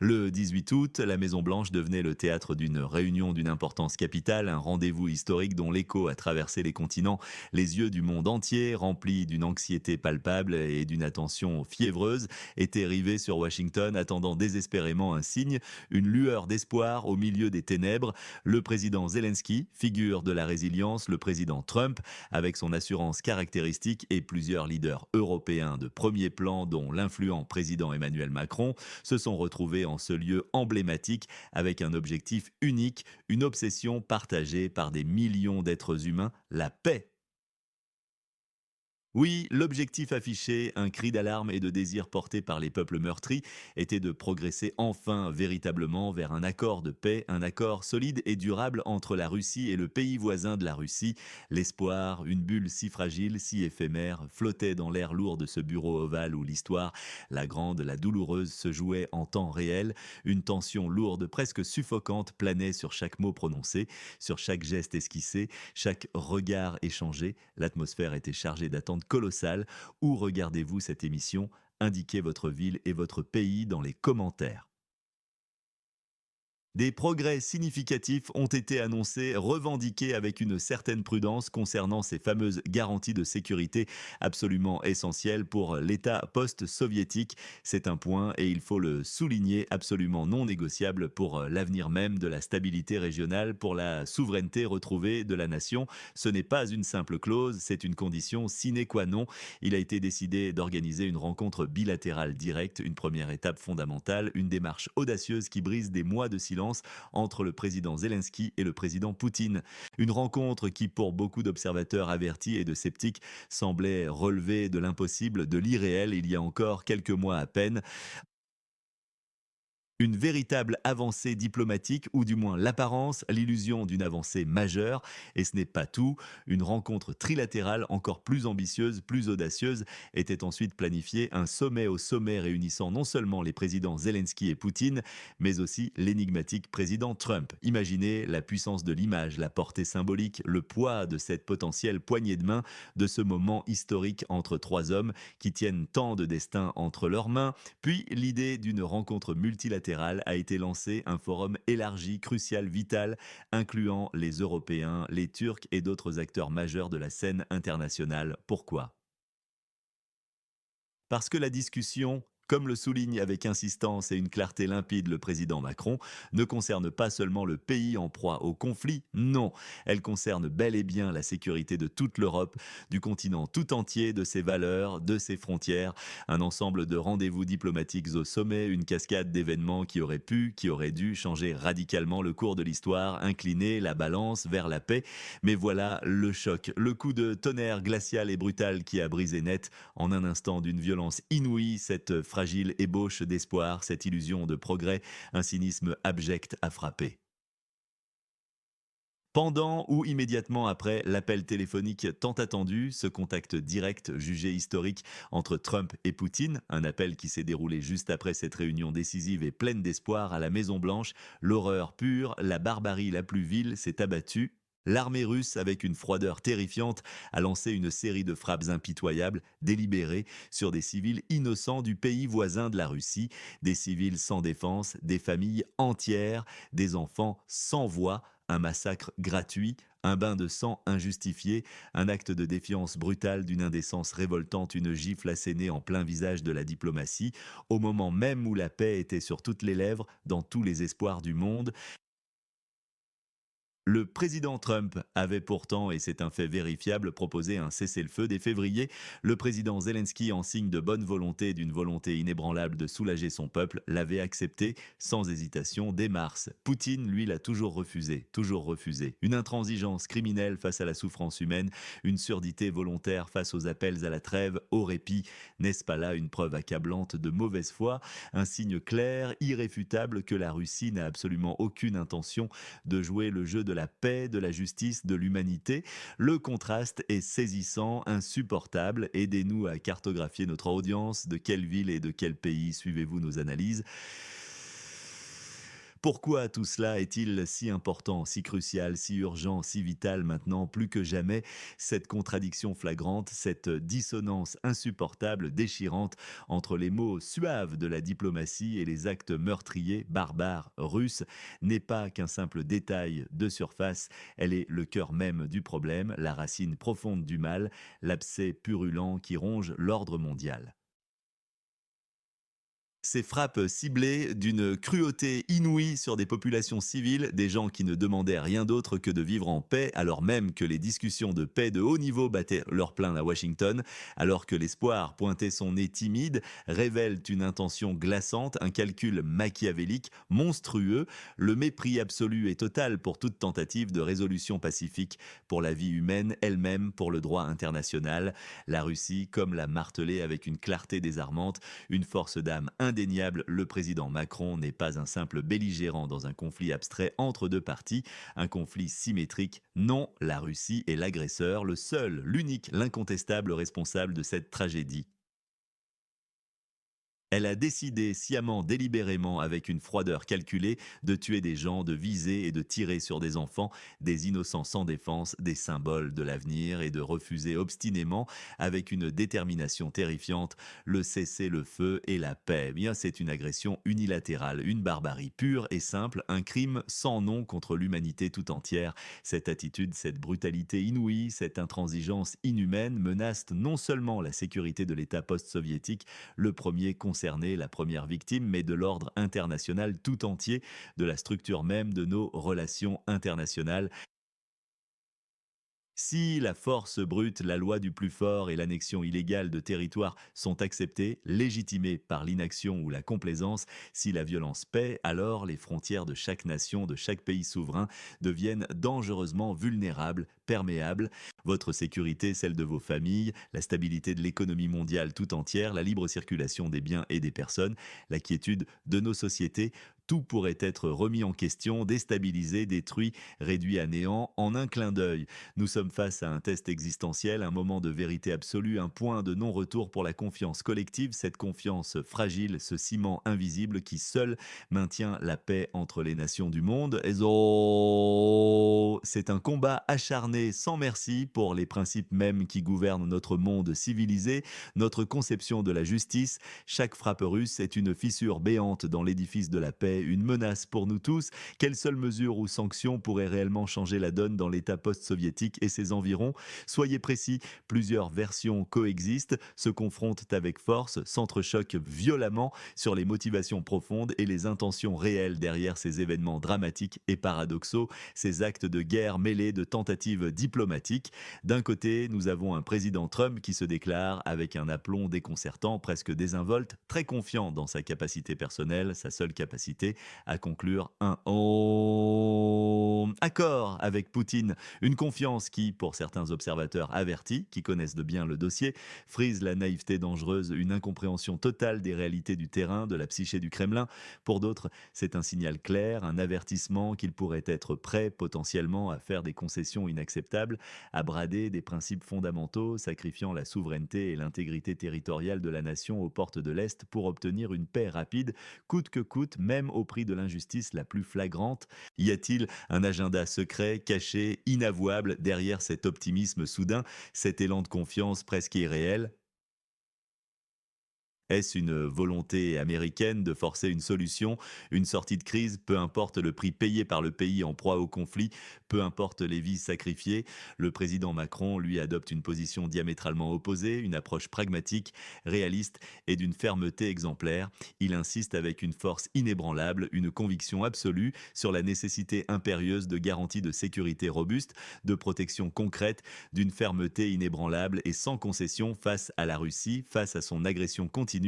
Le 18 août, la Maison-Blanche devenait le théâtre d'une réunion d'une importance capitale, un rendez-vous historique dont l'écho a traversé les continents, les yeux du monde entier, remplis d'une anxiété palpable et d'une attention fiévreuse, étaient rivés sur Washington, attendant désespérément un signe, une lueur d'espoir au milieu des ténèbres. Le président Zelensky, figure de la résilience, le président Trump, avec son assurance caractéristique, et plusieurs leaders européens de premier plan, dont l'influent président Emmanuel Macron, se sont retrouvés en ce lieu emblématique avec un objectif unique, une obsession partagée par des millions d'êtres humains, la paix. Oui, l'objectif affiché, un cri d'alarme et de désir porté par les peuples meurtris, était de progresser enfin véritablement vers un accord de paix, un accord solide et durable entre la Russie et le pays voisin de la Russie. L'espoir, une bulle si fragile, si éphémère, flottait dans l'air lourd de ce bureau ovale où l'histoire, la grande, la douloureuse, se jouait en temps réel. Une tension lourde, presque suffocante, planait sur chaque mot prononcé, sur chaque geste esquissé, chaque regard échangé. L'atmosphère était chargée d'attentes colossales. Où regardez-vous cette émission? Indiquez votre ville et votre pays dans les commentaires. Des progrès significatifs ont été annoncés, revendiqués avec une certaine prudence concernant ces fameuses garanties de sécurité absolument essentielles pour l'État post-soviétique. C'est un point, et il faut le souligner, absolument non négociable pour l'avenir même de la stabilité régionale, pour la souveraineté retrouvée de la nation. Ce n'est pas une simple clause, c'est une condition sine qua non. Il a été décidé d'organiser une rencontre bilatérale directe, une première étape fondamentale, une démarche audacieuse qui brise des mois de silence entre le président Zelensky et le président Poutine. Une rencontre qui, pour beaucoup d'observateurs avertis et de sceptiques, semblait relever de l'impossible, de l'irréel il y a encore quelques mois à peine. Une véritable avancée diplomatique, ou du moins l'apparence, l'illusion d'une avancée majeure. Et ce n'est pas tout. Une rencontre trilatérale encore plus ambitieuse, plus audacieuse, était ensuite planifiée, un sommet au sommet réunissant non seulement les présidents Zelensky et Poutine, mais aussi l'énigmatique président Trump. Imaginez la puissance de l'image, la portée symbolique, le poids de cette potentielle poignée de main, de ce moment historique entre trois hommes qui tiennent tant de destins entre leurs mains. Puis l'idée d'une rencontre multilatérale a été lancée, un forum élargi, crucial, vital, incluant les Européens, les Turcs et d'autres acteurs majeurs de la scène internationale. Pourquoi? Parce que la discussion, comme le souligne avec insistance et une clarté limpide le président Macron, ne concerne pas seulement le pays en proie au conflit, non, elle concerne bel et bien la sécurité de toute l'Europe, du continent tout entier, de ses valeurs, de ses frontières, un ensemble de rendez-vous diplomatiques au sommet, une cascade d'événements qui auraient pu, qui auraient dû changer radicalement le cours de l'histoire, incliner la balance vers la paix. Mais voilà le choc, le coup de tonnerre glacial et brutal qui a brisé net, en un instant, d'une violence inouïe, cette fragile ébauche d'espoir, cette illusion de progrès, un cynisme abject a frappé. Pendant ou immédiatement après l'appel téléphonique tant attendu, ce contact direct jugé historique entre Trump et Poutine, un appel qui s'est déroulé juste après cette réunion décisive et pleine d'espoir à la Maison-Blanche, l'horreur pure, la barbarie la plus vile s'est abattue. L'armée russe, avec une froideur terrifiante, a lancé une série de frappes impitoyables, délibérées, sur des civils innocents du pays voisin de la Russie, des civils sans défense, des familles entières, des enfants sans voix, un massacre gratuit, un bain de sang injustifié, un acte de défiance brutale d'une indécence révoltante, une gifle assénée en plein visage de la diplomatie, au moment même où la paix était sur toutes les lèvres, dans tous les espoirs du monde. Le président Trump avait pourtant, et c'est un fait vérifiable, proposé un cessez-le-feu dès février. Le président Zelensky, en signe de bonne volonté, d'une volonté inébranlable de soulager son peuple, l'avait accepté sans hésitation dès mars. Poutine, lui, l'a toujours refusé, toujours refusé. Une intransigeance criminelle face à la souffrance humaine, une surdité volontaire face aux appels à la trêve, au répit. N'est-ce pas là une preuve accablante de mauvaise foi, un signe clair, irréfutable que la Russie n'a absolument aucune intention de jouer le jeu de la paix, de la justice, de l'humanité? Le contraste est saisissant, insupportable. Aidez-nous à cartographier notre audience. De quelle ville et de quel pays suivez-vous nos analyses? Pourquoi tout cela est-il si important, si crucial, si urgent, si vital maintenant, plus que jamais? Cette contradiction flagrante, cette dissonance insupportable, déchirante entre les mots suaves de la diplomatie et les actes meurtriers, barbares, russes, n'est pas qu'un simple détail de surface, elle est le cœur même du problème, la racine profonde du mal, l'abcès purulent qui ronge l'ordre mondial. Ces frappes ciblées d'une cruauté inouïe sur des populations civiles, des gens qui ne demandaient rien d'autre que de vivre en paix, alors même que les discussions de paix de haut niveau battaient leur plein à Washington, alors que l'espoir pointait son nez timide, révèlent une intention glaçante, un calcul machiavélique, monstrueux, le mépris absolu et total pour toute tentative de résolution pacifique, pour la vie humaine elle-même, pour le droit international. La Russie, comme l'a martelé avec une clarté désarmante, une force d'âme indéniable, le président Macron n'est pas un simple belligérant dans un conflit abstrait entre deux parties, un conflit symétrique. Non, la Russie est l'agresseur, le seul, l'unique, l'incontestable responsable de cette tragédie. Elle a décidé sciemment, délibérément, avec une froideur calculée, de tuer des gens, de viser et de tirer sur des enfants, des innocents sans défense, des symboles de l'avenir, et de refuser obstinément, avec une détermination terrifiante, le cessez-le-feu et la paix. Eh bien, c'est une agression unilatérale, une barbarie pure et simple, un crime sans nom contre l'humanité tout entière. Cette attitude, cette brutalité inouïe, cette intransigeance inhumaine menacent non seulement la sécurité de l'État post-soviétique, le premier concerné, la première victime, mais de l'ordre international tout entier, de la structure même de nos relations internationales. Si la force brute, la loi du plus fort et l'annexion illégale de territoires sont acceptées, légitimées par l'inaction ou la complaisance, si la violence paie, alors les frontières de chaque nation, de chaque pays souverain deviennent dangereusement vulnérables, perméables. Votre sécurité, celle de vos familles, la stabilité de l'économie mondiale tout entière, la libre circulation des biens et des personnes, la quiétude de nos sociétés, tout pourrait être remis en question, déstabilisé, détruit, réduit à néant en un clin d'œil. Nous sommes face à un test existentiel, un moment de vérité absolue, un point de non-retour pour la confiance collective, cette confiance fragile, ce ciment invisible qui seul maintient la paix entre les nations du monde. C'est un combat acharné sans merci pour les principes mêmes qui gouvernent notre monde civilisé, notre conception de la justice. Chaque frappe russe est une fissure béante dans l'édifice de la paix, une menace pour nous tous. Quelle seule mesure ou sanction pourrait réellement changer la donne dans l'État post-soviétique et ses environs? Soyez précis, plusieurs versions coexistent, se confrontent avec force, s'entrechoquent violemment sur les motivations profondes et les intentions réelles derrière ces événements dramatiques et paradoxaux, ces actes de guerre mêlés de tentatives diplomatiques. D'un côté, nous avons un président Trump qui se déclare avec un aplomb déconcertant, presque désinvolte, très confiant dans sa capacité personnelle, sa seule capacité à conclure un accord avec Poutine, une confiance qui, pour certains observateurs avertis, qui connaissent de bien le dossier, frise la naïveté dangereuse, une incompréhension totale des réalités du terrain, de la psyché du Kremlin. Pour d'autres, c'est un signal clair, un avertissement qu'il pourrait être prêt potentiellement à faire des concessions inacceptables, à brader des principes fondamentaux, sacrifiant la souveraineté et l'intégrité territoriale de la nation aux portes de l'Est pour obtenir une paix rapide, coûte que coûte, même au prix de l'injustice la plus flagrante. Y a-t-il un agenda secret, caché, inavouable derrière cet optimisme soudain, cet élan de confiance presque irréel? Est-ce une volonté américaine de forcer une solution, une sortie de crise, peu importe le prix payé par le pays en proie au conflit, peu importe les vies sacrifiées? Le président Macron, lui, adopte une position diamétralement opposée, une approche pragmatique, réaliste et d'une fermeté exemplaire. Il insiste avec une force inébranlable, une conviction absolue sur la nécessité impérieuse de garanties de sécurité robustes, de protection concrète, d'une fermeté inébranlable et sans concession face à la Russie, face à son agression continue,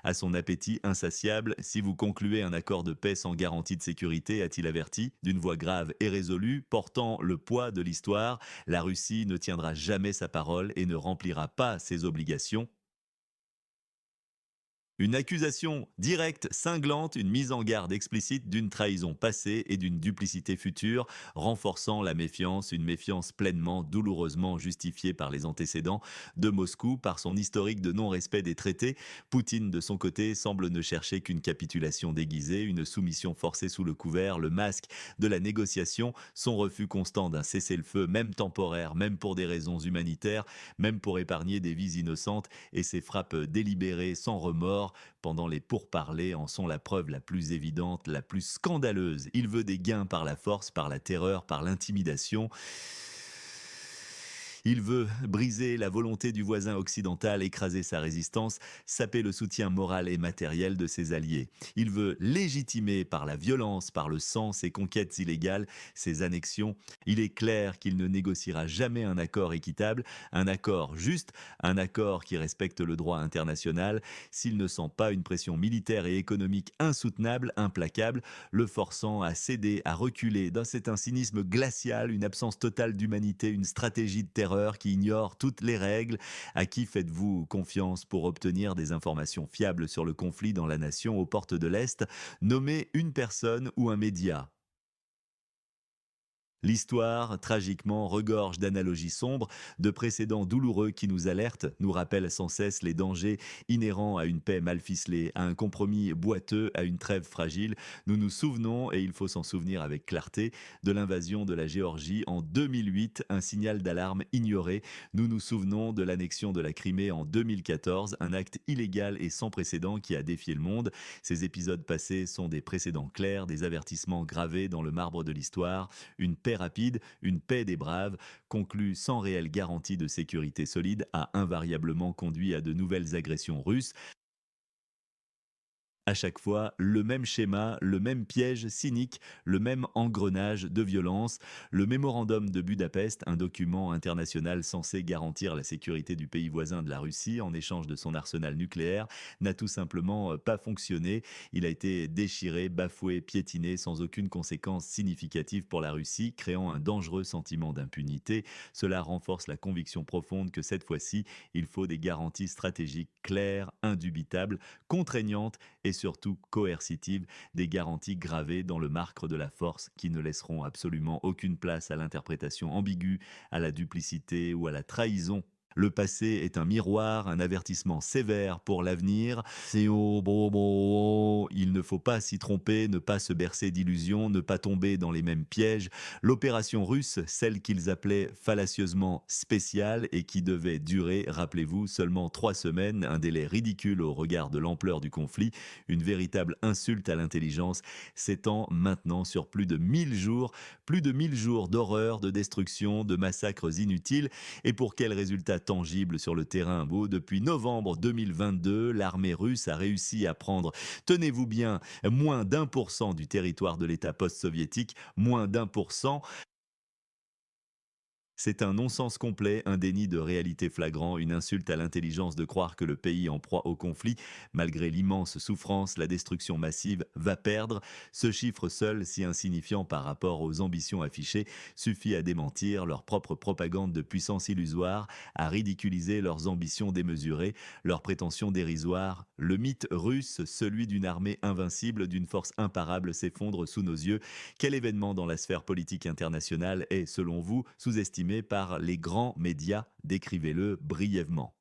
à son appétit insatiable. Si vous concluez un accord de paix sans garantie de sécurité, a-t-il averti, d'une voix grave et résolue, portant le poids de l'histoire, la Russie ne tiendra jamais sa parole et ne remplira pas ses obligations. Une accusation directe, cinglante, une mise en garde explicite d'une trahison passée et d'une duplicité future, renforçant la méfiance, une méfiance pleinement, douloureusement justifiée par les antécédents de Moscou, par son historique de non-respect des traités. Poutine, de son côté, semble ne chercher qu'une capitulation déguisée, une soumission forcée sous le couvert, le masque de la négociation, son refus constant d'un cessez-le-feu, même temporaire, même pour des raisons humanitaires, même pour épargner des vies innocentes, et ses frappes délibérées sans remords pendant les pourparlers en sont la preuve la plus évidente, la plus scandaleuse. Il veut des gains par la force, par la terreur, par l'intimidation. Il veut briser la volonté du voisin occidental, écraser sa résistance, saper le soutien moral et matériel de ses alliés. Il veut légitimer par la violence, par le sang, ses conquêtes illégales, ses annexions. Il est clair qu'il ne négociera jamais un accord équitable, un accord juste, un accord qui respecte le droit international, s'il ne sent pas une pression militaire et économique insoutenable, implacable, le forçant à céder, à reculer. C'est un cynisme glacial, une absence totale d'humanité, une stratégie de terreur qui ignore toutes les règles. À qui faites-vous confiance pour obtenir des informations fiables sur le conflit dans la nation aux portes de l'Est? Nommez une personne ou un média. L'histoire, tragiquement, regorge d'analogies sombres, de précédents douloureux qui nous alertent, nous rappellent sans cesse les dangers inhérents à une paix mal ficelée, à un compromis boiteux, à une trêve fragile. Nous nous souvenons, et il faut s'en souvenir avec clarté, de l'invasion de la Géorgie en 2008, un signal d'alarme ignoré. Nous nous souvenons de l'annexion de la Crimée en 2014, un acte illégal et sans précédent qui a défié le monde. Ces épisodes passés sont des précédents clairs, des avertissements gravés dans le marbre de l'histoire. Une paix rapide, une paix des braves, conclue sans réelle garantie de sécurité solide, a invariablement conduit à de nouvelles agressions russes. À chaque fois, le même schéma, le même piège cynique, le même engrenage de violence. Le mémorandum de Budapest, un document international censé garantir la sécurité du pays voisin de la Russie en échange de son arsenal nucléaire, n'a tout simplement pas fonctionné. Il a été déchiré, bafoué, piétiné sans aucune conséquence significative pour la Russie, créant un dangereux sentiment d'impunité. Cela renforce la conviction profonde que cette fois-ci, il faut des garanties stratégiques claires, indubitables, contraignantes et surtout coercitives, des garanties gravées dans le marbre de la force qui ne laisseront absolument aucune place à l'interprétation ambiguë, à la duplicité ou à la trahison. Le passé est un miroir, un avertissement sévère pour l'avenir. C'est oh, bon, bon, oh. Il ne faut pas s'y tromper, ne pas se bercer d'illusions, ne pas tomber dans les mêmes pièges. L'opération russe, celle qu'ils appelaient fallacieusement spéciale et qui devait durer, rappelez-vous, seulement 3 semaines, un délai ridicule au regard de l'ampleur du conflit, une véritable insulte à l'intelligence, s'étend maintenant sur plus de 1000 jours d'horreur, de destruction, de massacres inutiles. Et pour quel résultat tangible sur le terrain? Depuis novembre 2022, l'armée russe a réussi à prendre, tenez-vous bien, moins d'1% du territoire de l'État post-soviétique, moins d'1%. C'est un non-sens complet, un déni de réalité flagrant, une insulte à l'intelligence de croire que le pays en proie au conflit, malgré l'immense souffrance, la destruction massive, va perdre. Ce chiffre seul, si insignifiant par rapport aux ambitions affichées, suffit à démentir leur propre propagande de puissance illusoire, à ridiculiser leurs ambitions démesurées, leurs prétentions dérisoires. Le mythe russe, celui d'une armée invincible, d'une force imparable, s'effondre sous nos yeux. Quel événement dans la sphère politique internationale est, selon vous, sous-estimé par les grands médias? Décrivez-le brièvement.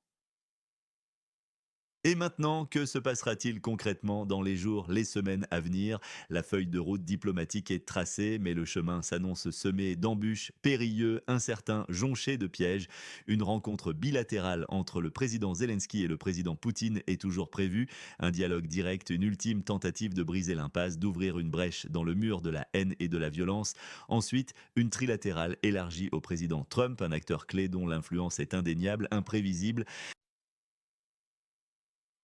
Et maintenant, que se passera-t-il concrètement dans les jours, les semaines à venir? La feuille de route diplomatique est tracée, mais le chemin s'annonce semé d'embûches, périlleux, incertain, jonché de pièges. Une rencontre bilatérale entre le président Zelensky et le président Poutine est toujours prévue. Un dialogue direct, une ultime tentative de briser l'impasse, d'ouvrir une brèche dans le mur de la haine et de la violence. Ensuite, une trilatérale élargie au président Trump, un acteur clé dont l'influence est indéniable, imprévisible.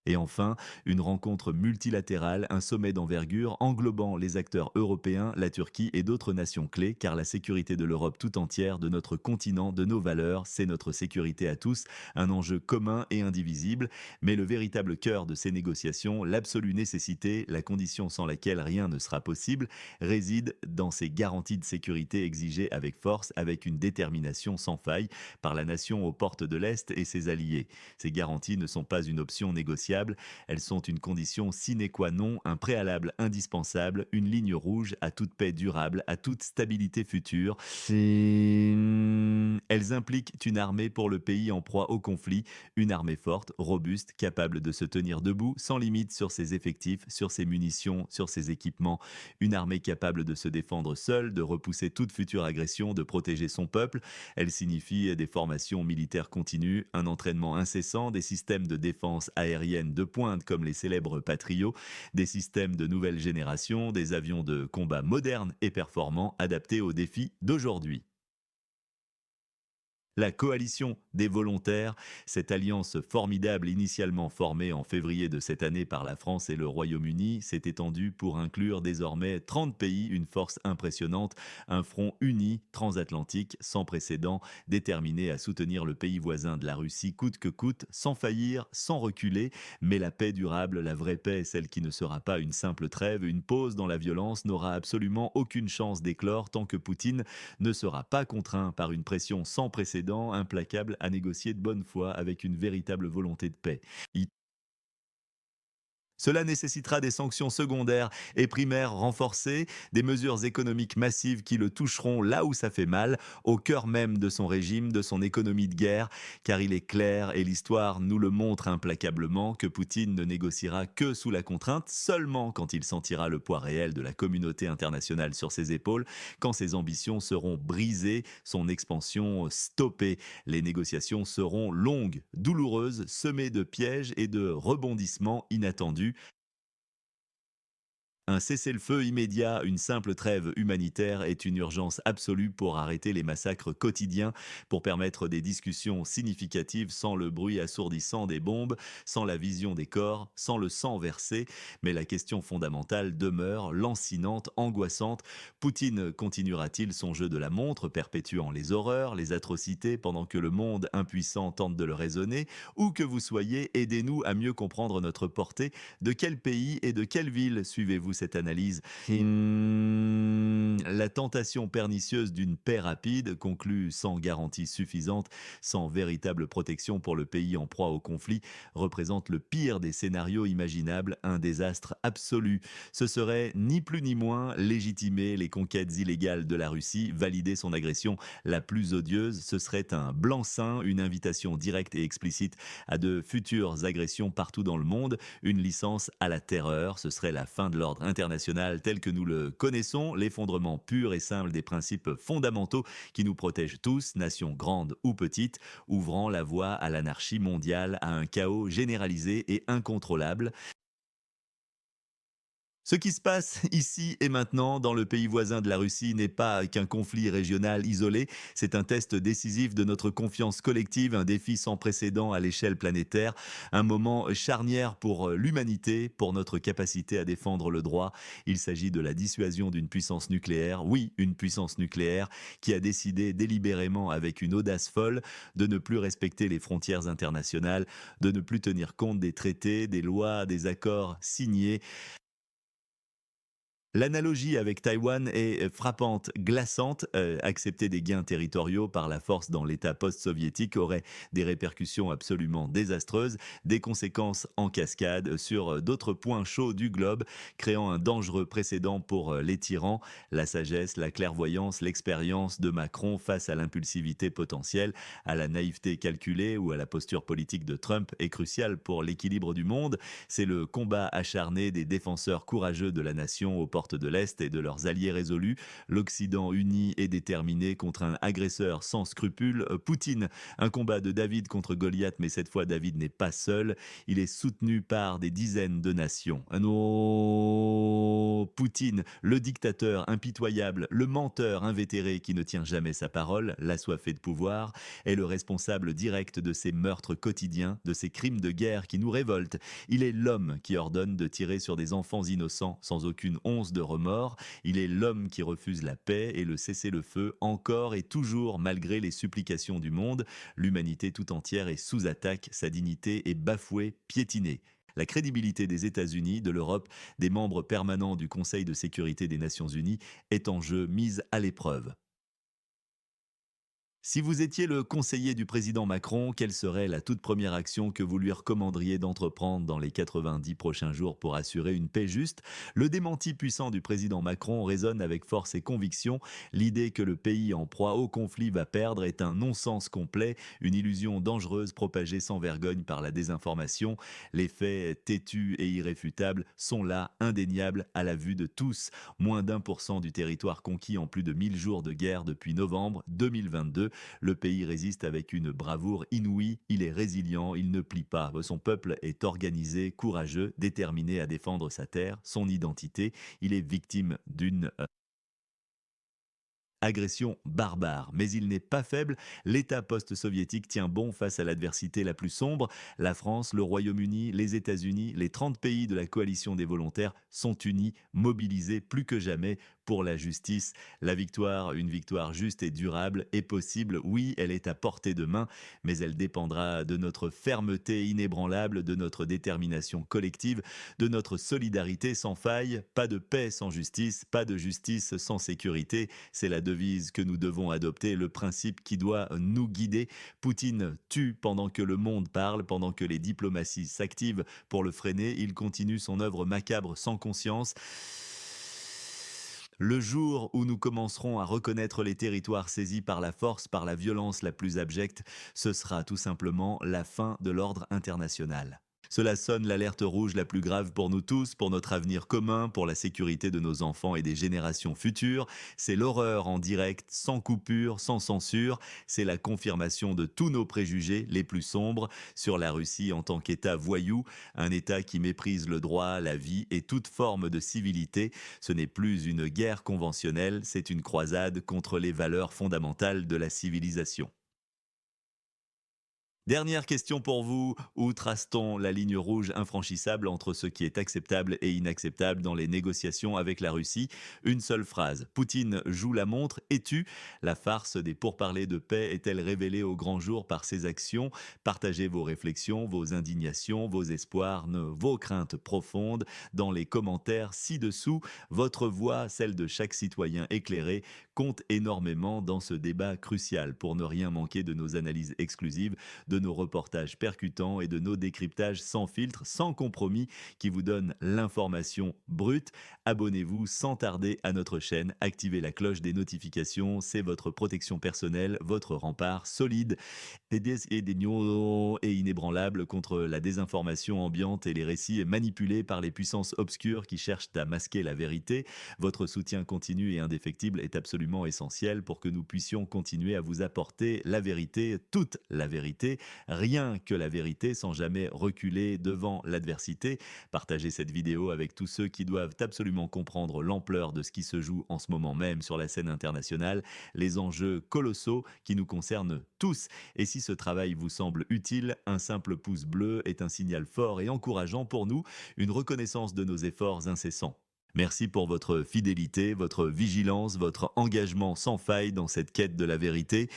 Et enfin, une rencontre multilatérale, un sommet d'envergure englobant les acteurs européens, la Turquie et d'autres nations clés, car la sécurité de l'Europe tout entière, de notre continent, de nos valeurs, c'est notre sécurité à tous, un enjeu commun et indivisible. Mais le véritable cœur de ces négociations, l'absolue nécessité, la condition sans laquelle rien ne sera possible, réside dans ces garanties de sécurité exigées avec force, avec une détermination sans faille, par la nation aux portes de l'Est et ses alliés. Ces garanties ne sont pas une option négociable, négociables. Elles sont une condition sine qua non, un préalable indispensable, une ligne rouge à toute paix durable, à toute stabilité future. Elles impliquent une armée pour le pays en proie au conflit, une armée forte, robuste, capable de se tenir debout, sans limite sur ses effectifs, sur ses munitions, sur ses équipements, une armée capable de se défendre seule, de repousser toute future agression, de protéger son peuple. Elle signifie des formations militaires continues, un entraînement incessant, des systèmes de défense aérienne de pointe comme les célèbres Patriot, des systèmes de nouvelle génération, des avions de combat modernes et performants adaptés aux défis d'aujourd'hui. La coalition des volontaires, cette alliance formidable initialement formée en février de cette année par la France et le Royaume-Uni, s'est étendue pour inclure désormais 30 pays, une force impressionnante, un front uni, transatlantique, sans précédent, déterminé à soutenir le pays voisin de la Russie coûte que coûte, sans faillir, sans reculer. Mais la paix durable, la vraie paix, celle qui ne sera pas une simple trêve, une pause dans la violence, n'aura absolument aucune chance d'éclore tant que Poutine ne sera pas contraint par une pression sans précédent, implacable, à négocier de bonne foi avec une véritable volonté de paix. Cela nécessitera des sanctions secondaires et primaires renforcées, des mesures économiques massives qui le toucheront là où ça fait mal, au cœur même de son régime, de son économie de guerre, car il est clair, et l'histoire nous le montre implacablement, que Poutine ne négociera que sous la contrainte, seulement quand il sentira le poids réel de la communauté internationale sur ses épaules, quand ses ambitions seront brisées, son expansion stoppée. Les négociations seront longues, douloureuses, semées de pièges et de rebondissements inattendus. Un cessez-le-feu immédiat, une simple trêve humanitaire est une urgence absolue pour arrêter les massacres quotidiens, pour permettre des discussions significatives sans le bruit assourdissant des bombes, sans la vision des corps, sans le sang versé. Mais la question fondamentale demeure lancinante, angoissante. Poutine continuera-t-il son jeu de la montre, perpétuant les horreurs, les atrocités, pendant que le monde impuissant tente de le raisonner? Où que vous soyez, aidez-nous à mieux comprendre notre portée. De quel pays et de quelle ville suivez-vous cette analyse? La tentation pernicieuse d'une paix rapide, conclue sans garantie suffisante, sans véritable protection pour le pays en proie au conflit, représente le pire des scénarios imaginables, un désastre absolu. Ce serait ni plus ni moins légitimer les conquêtes illégales de la Russie, valider son agression la plus odieuse. Ce serait un blanc-seing, une invitation directe et explicite à de futures agressions partout dans le monde, une licence à la terreur. Ce serait la fin de l'ordre international tel que nous le connaissons, l'effondrement pur et simple des principes fondamentaux qui nous protègent tous, nations grandes ou petites, ouvrant la voie à l'anarchie mondiale, à un chaos généralisé et incontrôlable. Ce qui se passe ici et maintenant dans le pays voisin de la Russie n'est pas qu'un conflit régional isolé, c'est un test décisif de notre confiance collective, un défi sans précédent à l'échelle planétaire, un moment charnière pour l'humanité, pour notre capacité à défendre le droit. Il s'agit de la dissuasion d'une puissance nucléaire, oui, une puissance nucléaire qui a décidé délibérément avec une audace folle de ne plus respecter les frontières internationales, de ne plus tenir compte des traités, des lois, des accords signés. L'analogie avec Taïwan est frappante, glaçante. Accepter des gains territoriaux par la force dans l'État post-soviétique aurait des répercussions absolument désastreuses, des conséquences en cascade sur d'autres points chauds du globe, créant un dangereux précédent pour les tyrans. La sagesse, la clairvoyance, l'expérience de Macron face à l'impulsivité potentielle, à la naïveté calculée ou à la posture politique de Trump est cruciale pour l'équilibre du monde. C'est le combat acharné des défenseurs courageux de la nation aux portes de l'Est et de leurs alliés résolus, l'Occident uni et déterminé contre un agresseur sans scrupules, Poutine. Un combat de David contre Goliath, mais cette fois David n'est pas seul, il est soutenu par des dizaines de nations. Poutine, le dictateur impitoyable, le menteur invétéré qui ne tient jamais sa parole, l'assoiffé de pouvoir, est le responsable direct de ces meurtres quotidiens, de ces crimes de guerre qui nous révoltent. Il est l'homme qui ordonne de tirer sur des enfants innocents sans aucune once de remords. Il est l'homme qui refuse la paix et le cessez-le-feu encore et toujours malgré les supplications du monde. L'humanité tout entière est sous attaque, sa dignité est bafouée, piétinée. La crédibilité des États-Unis, de l'Europe, des membres permanents du Conseil de sécurité des Nations Unies est en jeu, mise à l'épreuve. Si vous étiez le conseiller du président Macron, quelle serait la toute première action que vous lui recommanderiez d'entreprendre dans les 90 prochains jours pour assurer une paix juste? Le démenti puissant du président Macron résonne avec force et conviction. L'idée que le pays en proie au conflit va perdre est un non-sens complet, une illusion dangereuse propagée sans vergogne par la désinformation. Les faits têtus et irréfutables sont là, indéniables à la vue de tous. Moins d'1% du territoire conquis en plus de 1000 jours de guerre depuis novembre 2022. Le pays résiste avec une bravoure inouïe, il est résilient, il ne plie pas. Son peuple est organisé, courageux, déterminé à défendre sa terre, son identité. Il est victime d'une agression barbare. Mais il n'est pas faible, l'État post-soviétique tient bon face à l'adversité la plus sombre. La France, le Royaume-Uni, les États-Unis, les 30 pays de la coalition des volontaires sont unis, mobilisés plus que jamais pour la justice. La victoire, une victoire juste et durable, est possible. Oui, elle est à portée de main, mais elle dépendra de notre fermeté inébranlable, de notre détermination collective, de notre solidarité sans faille. Pas de paix sans justice, pas de justice sans sécurité. C'est la devise que nous devons adopter, le principe qui doit nous guider. Poutine tue pendant que le monde parle, pendant que les diplomaties s'activent pour le freiner. Il continue son œuvre macabre sans conscience. Le jour où nous commencerons à reconnaître les territoires saisis par la force, par la violence la plus abjecte, ce sera tout simplement la fin de l'ordre international. Cela sonne l'alerte rouge la plus grave pour nous tous, pour notre avenir commun, pour la sécurité de nos enfants et des générations futures. C'est l'horreur en direct, sans coupure, sans censure. C'est la confirmation de tous nos préjugés les plus sombres sur la Russie en tant qu'État voyou, un État qui méprise le droit, la vie et toute forme de civilité. Ce n'est plus une guerre conventionnelle, c'est une croisade contre les valeurs fondamentales de la civilisation. Dernière question pour vous. Où trace-t-on la ligne rouge infranchissable entre ce qui est acceptable et inacceptable dans les négociations avec la Russie? Une seule phrase. Poutine joue la montre et tue. La farce des pourparlers de paix est-elle révélée au grand jour par ses actions? Partagez vos réflexions, vos indignations, vos espoirs, vos craintes profondes dans les commentaires ci-dessous. Votre voix, celle de chaque citoyen éclairé, compte énormément dans ce débat crucial. Pour ne rien manquer de nos analyses exclusives, de nos reportages percutants et de nos décryptages sans filtre, sans compromis, qui vous donnent l'information brute. Abonnez-vous sans tarder à notre chaîne, activez la cloche des notifications, c'est votre protection personnelle, votre rempart solide et inébranlable contre la désinformation ambiante et les récits manipulés par les puissances obscures qui cherchent à masquer la vérité. Votre soutien continu et indéfectible est absolument essentiel pour que nous puissions continuer à vous apporter la vérité, toute la vérité, rien que la vérité sans jamais reculer devant l'adversité. Partagez cette vidéo avec tous ceux qui doivent absolument comprendre l'ampleur de ce qui se joue en ce moment même sur la scène internationale, les enjeux colossaux qui nous concernent tous. Et si ce travail vous semble utile, un simple pouce bleu est un signal fort et encourageant pour nous, une reconnaissance de nos efforts incessants. Merci pour votre fidélité, votre vigilance, votre engagement sans faille dans cette quête de la vérité.